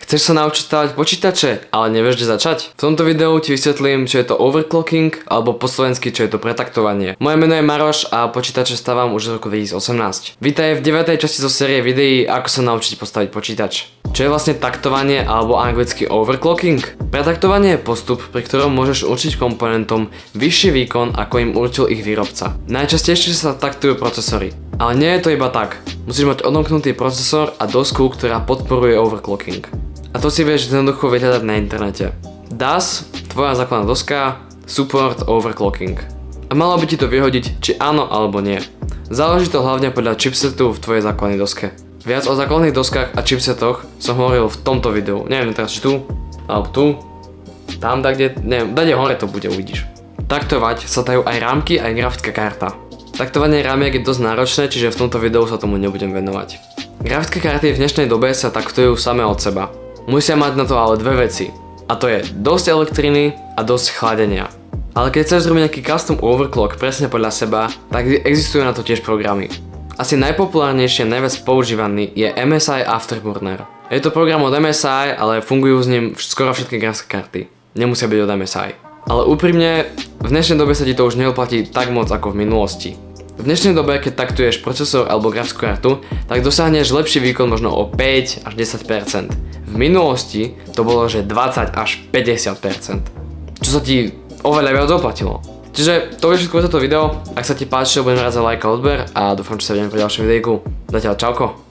Chceš sa naučiť stavať počítače, ale nevieš, kde začať? V tomto videu ti vysvetlím, čo je to overclocking, alebo po slovensky, čo je to pretaktovanie. Moje meno je Maroš a počítače stavam už z roku 2018. Vítaj v 9. časti zo série videí, ako sa naučiť postaviť počítač. Čo je vlastne taktovanie alebo anglicky overclocking? Pretaktovanie je postup, pri ktorom môžeš určiť komponentom vyšší výkon, ako im určil ich výrobca. Najčastejšie sa taktujú procesory. Ale nie je to iba tak. Musíš mať odomknutý procesor a dosku, ktorá podporuje overclocking. A to si vieš jednoducho vyhľadať na internete. DAS, tvoja základná doska, support overclocking. A malo by ti to vyhodiť, či áno alebo nie. Záleží to hlavne podľa chipsetu v tvojej základnej doske. Viac o základných doskách a chipsetoch som hovoril v tomto videu. Neviem teraz, či tu, alebo tu, tam, kde, neviem, kde hore to bude, uvidíš. Taktovať sa dajú aj rámky, aj grafická karta. Taktovanie rámiek je dosť náročné, čiže v tomto videu sa tomu nebudem venovať. Grafické karty v dnešnej dobe sa taktujú samé od seba. Musia mať na to ale dve veci. A to je dosť elektriny a dosť chladenia. Ale keď chceš zrobiť nejaký custom overclock presne podľa seba, tak existujú na to tiež programy. Asi najpopulárnejší a najviac používaný je MSI Afterburner. Je to program od MSI, ale fungujú s ním skoro všetky grafické karty. Nemusia byť od MSI. Ale úprimne, v dnešnej dobe sa ti to už neoplatí tak moc ako v minulosti. V dnešnej dobe, keď taktuješ procesor alebo grafickú kartu, tak dosiahneš lepší výkon možno o 5 až 10%. V minulosti to bolo, že 20 až 50%. Čo sa ti oveľa viac oplatilo. Čiže to je všetko za toto video. Ak sa ti páčilo, budem rád za like a odber a dúfam, že sa vidíme pri ďalšom videjku. Zatiaľ čauko.